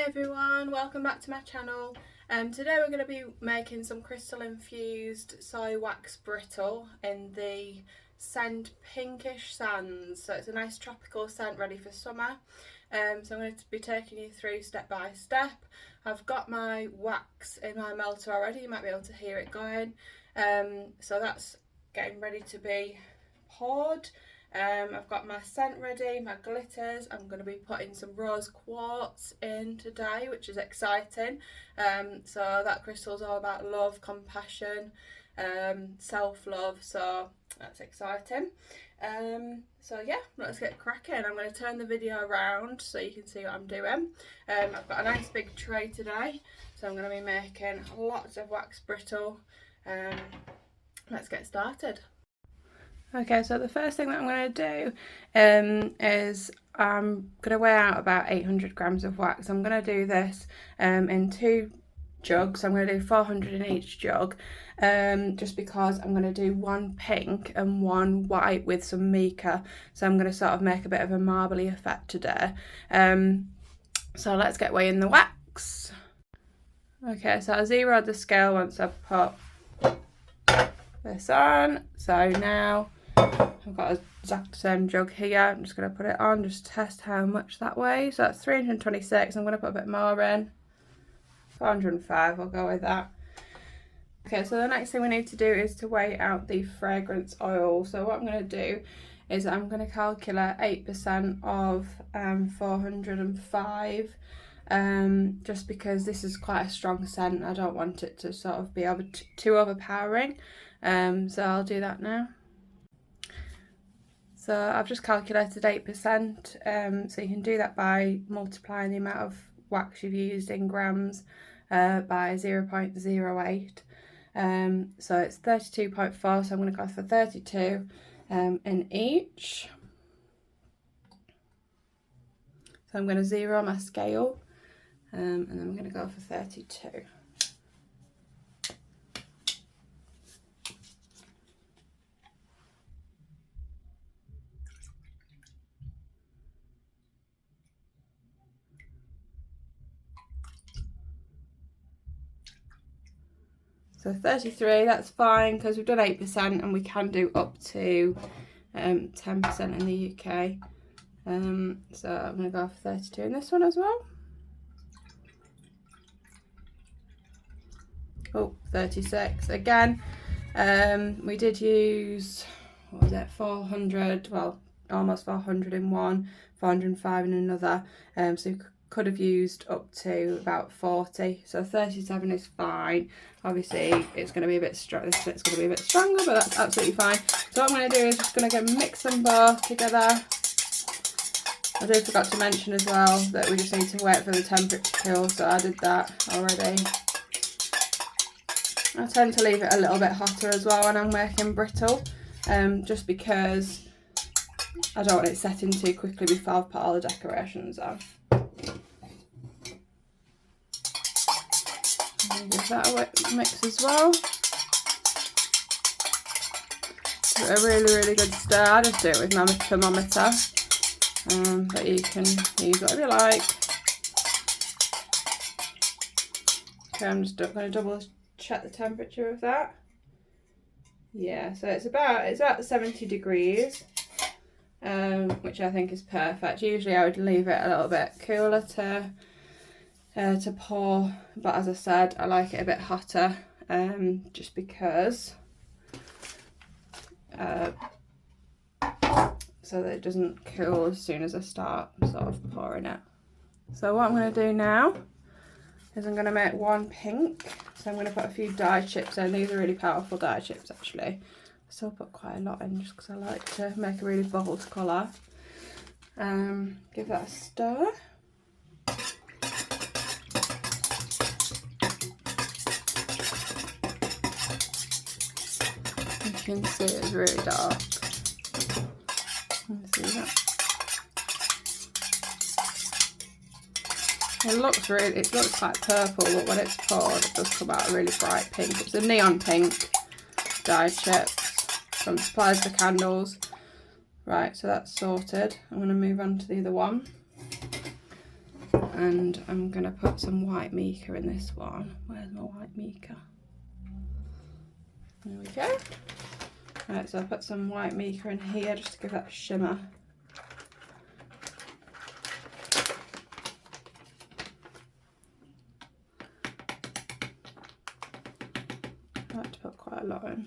everyone, welcome back to my channel. Today we're going to be making some crystal infused soy wax brittle in the scent Pinkish sands. So it's a nice tropical scent ready for summer. So I'm going to be taking you through step by step. I've got my wax in my melter already, you might be able to hear it going. So that's getting ready to be poured. I've got my scent ready, my glitters. I'm going to be putting some Rose Quartz in today, which is exciting. So that crystal is all about love, compassion, self-love, so that's exciting. So yeah, let's get cracking. I'm going to turn the video around so you can see what I'm doing. I've got a nice big tray today, so I'm going to be making lots of wax brittle. Let's get started. Okay, so the first thing that I'm going to do is I'm going to weigh out about 800 grams of wax. I'm going to do this in 2 jugs. I'm going to do 400 in each jug, just because I'm going to do 1 pink and 1 white with some mica. So I'm going to sort of make a bit of a marbly effect today. So let's get weighing the wax. Okay, so I zeroed the scale once I've put this on. So now I've got a exact same jug here. I'm just going to put it on, just test how much that weighs. So that's 326. I'm going to put a bit more in. 405, I'll go with that. Okay, so the next thing we need to do is to weigh out the fragrance oil. So what I'm going to do is I'm going to calculate 8% of 405, just because this is quite a strong scent. I don't want it to sort of be too overpowering. So I'll do that now. So I've just calculated 8%, so you can do that by multiplying the amount of wax you've used in grams by 0.08. So it's 32.4, so I'm going to go for 32 in each. So I'm going to zero my scale, and then I'm going to go for 32. So 33, that's fine because we've done 8% and we can do up to 10% in the UK. So I'm going to go for 32 in this one as well. Oh, 36 again. We did use, what was it, 400, well, almost 400 in one, 405 in another. So you could have used up to about 40, so 37 is fine. Obviously it's going to be a bit strong, this bit's going to be a bit stronger, but that's absolutely fine. So what I'm going to do is just going to mix them both together. I did forgot to mention as well that we just need to wait for the temperature to cool, so I did that already. I tend to leave it a little bit hotter as well when I'm making brittle, just because I don't want it setting too quickly before I've put all the decorations on. Give that a mix as well. Give it a really good stir. I just do it with my thermometer, but you can use whatever you like. Okay, I'm just going to double check the temperature of that. Yeah, so it's about 70 degrees, which I think is perfect. Usually I would leave it a little bit cooler to pour, but as I said, I like it a bit hotter, just because so that it doesn't cool as soon as I start sort of pouring it. So what I'm going to do now is I'm going to make 1 pink. So I'm going to put a few dye chips in. These are really powerful dye chips actually. I still put quite a lot in just because I like to make a really bold colour. Give that a stir. You can see it's really dark. See that? It looks like purple, but when it's poured, it does come out a really bright pink. It's a neon pink dye chips from Supplies for Candles. Right, so that's sorted. I'm going to move on to the other one. and I'm going to put some white mica in this one. Where's my white mica? There we go. Right, so I'll put some white mica in here just to give that a shimmer. I like to put quite a lot in.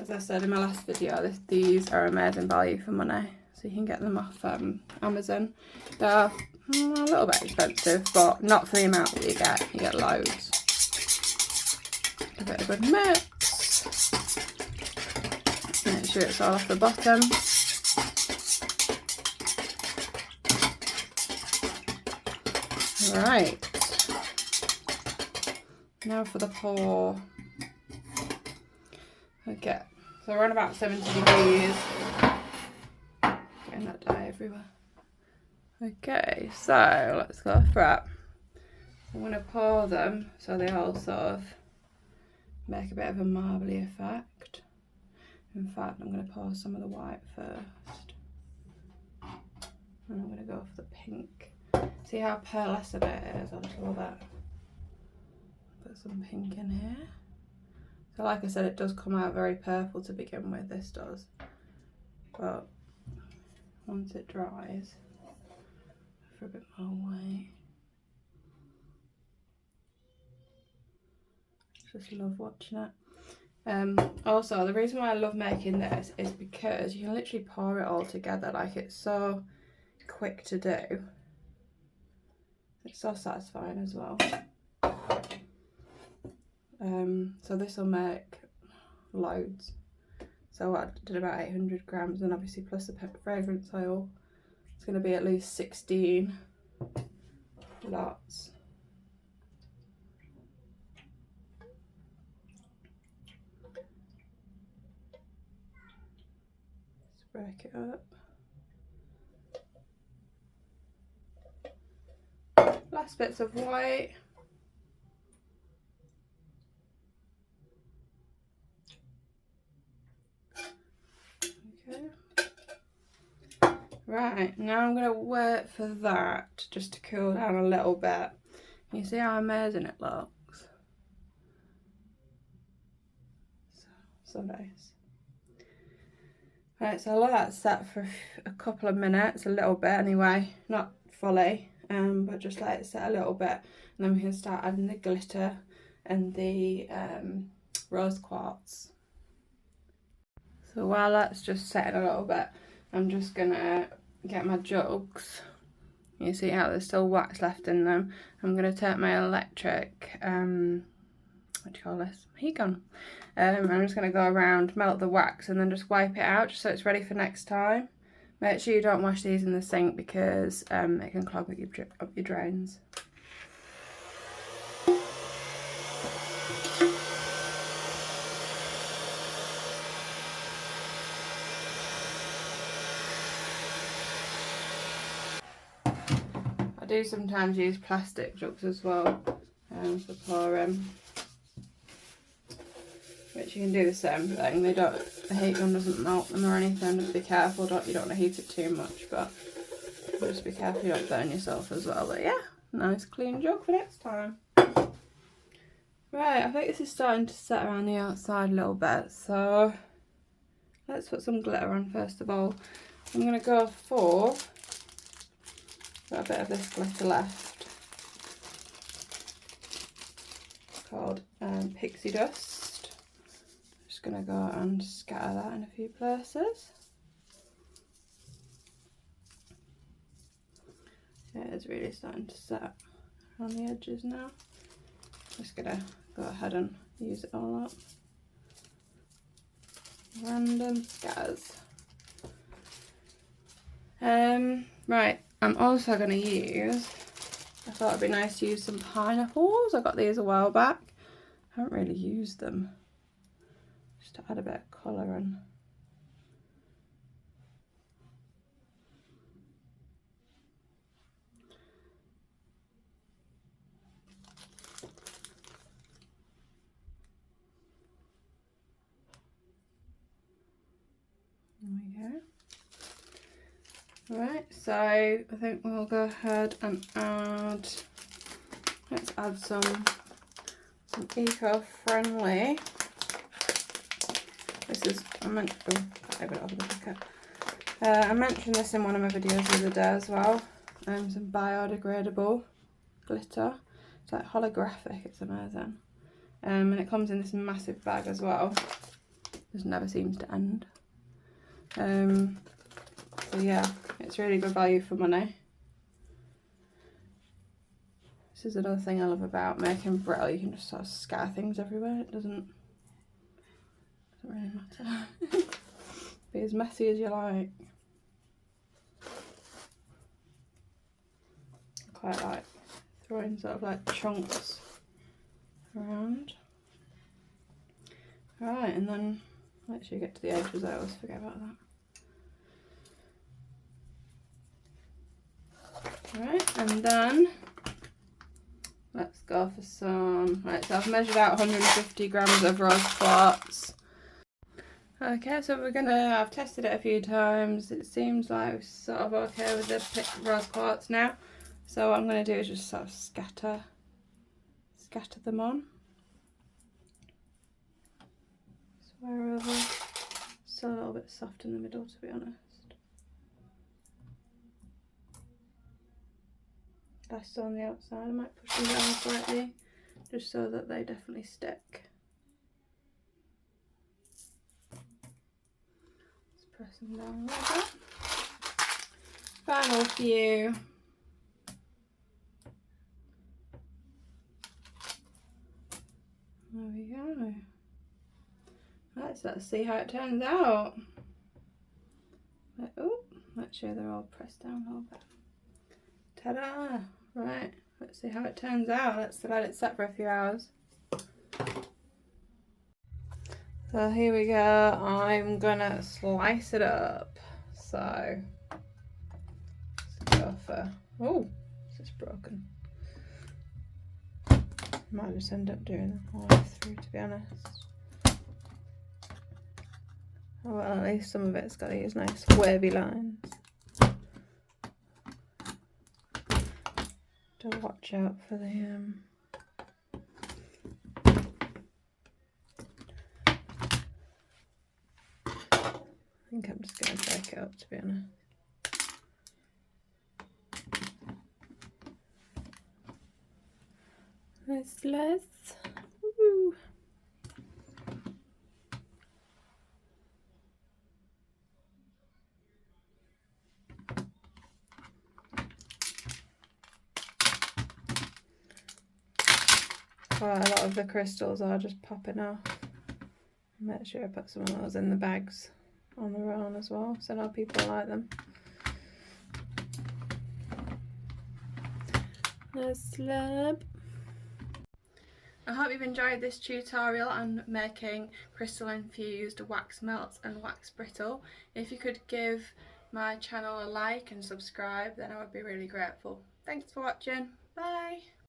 As I said in my last video, these are amazing value for money. So you can get them off Amazon. They're a little bit expensive, but not for the amount that you get. You get loads. Give it a good mix. Make sure it's all off the bottom. Right. Now for the pour. Okay, so we're on about 70 degrees. Getting that dye everywhere. Okay, so let's go for it. I'm going to pour them so they all sort of make a bit of a marbly effect. In fact, I'm going to pour some of the white first. And I'm going to go for the pink. See how pearlescent it is? I just love it. Put some pink in here. So like I said, it does come out very purple to begin with, this does. But once it dries, for a bit more white. Just love watching it. Also, the reason why I love making this is because you can literally pour it all together. Like, it's so quick to do. It's so satisfying as well. So this will make loads. So I did about 800 grams, and obviously plus the fragrance oil, it's going to be at least 16 lots. Let's break it up. Last bits of white. Right, now I'm going to wait for that just to cool down a little bit. You see how amazing it looks? So nice. Right, so I'll let that set for a couple of minutes, a little bit anyway, not fully, but just let it set a little bit. And then we can start adding the glitter and the rose quartz. So while that's just setting a little bit, I'm just gonna get my jugs. You see how there's still wax left in them. I'm gonna take my electric, what do you call this? Heat gun. I'm just gonna go around, melt the wax, and then just wipe it out just so it's ready for next time. Make sure you don't wash these in the sink because it can clog up your drains. I do sometimes use plastic jugs as well for pouring, which you can do the same thing. The heat gun doesn't melt them or anything. Just be careful, you don't want to heat it too much, but just be careful you don't burn yourself as well. But yeah, nice clean jug for next time. Right, I think this is starting to set around the outside a little bit, so let's put some glitter on first of all. I'm going to go for, got a bit of this glitter left, it's called Pixie Dust. Just going to go and scatter that in a few places. Yeah, it's really starting to set around the edges now. Just going to go ahead and use it all up. Random scatters. Right, I'm also going to use, I thought it'd be nice to use some pineapples. I got these a while back. I haven't really used them. Just to add a bit of colour in. There we go. Right, so I think we'll go ahead and add, let's add some eco-friendly. This is, I mentioned this in one of my videos the other day as well. Some biodegradable glitter. It's like holographic, it's amazing. And it comes in this massive bag as well. Just never seems to end. So yeah, it's really good value for money. This is another thing I love about making Brittle. You can just sort of scatter things everywhere. It doesn't really matter. Be as messy as you like. I quite like throwing sort of like chunks around. Right, and then let's get to the edges. I always forget about that. Right, and then let's go for some. Right, so I've measured out 150 grams of Rose Quartz. Okay, so I've tested it a few times. It seems like we're sort of okay with the Rose Quartz now. So what I'm going to do is just sort of scatter them on. Swear over. Still a little bit soft in the middle, to be honest. Less on the outside. I might push them down slightly, just so that they definitely stick. Let's press them down a little bit. Final few. There we go. Right, so let's see how it turns out. Oh, make sure they're all pressed down a little bit. Ta-da! Right, let's see how it turns out. Let's let it set for a few hours. So here we go. I'm gonna slice it up. So let's go for, oh, it's just broken. Might just end up doing it all the way through, to be honest. Oh well, at least some of it's got these nice wavy lines. To watch out for the I think I'm just going to break it up, to be honest. Nice slice. Woo. Quite a lot of the crystals are just popping off. Make sure I put some of those in the bags on their own as well, so now people like them. Nice slab. I hope you've enjoyed this tutorial on making crystal infused wax melts and wax brittle. If you could give my channel a like and subscribe, then I would be really grateful. Thanks for watching. Bye.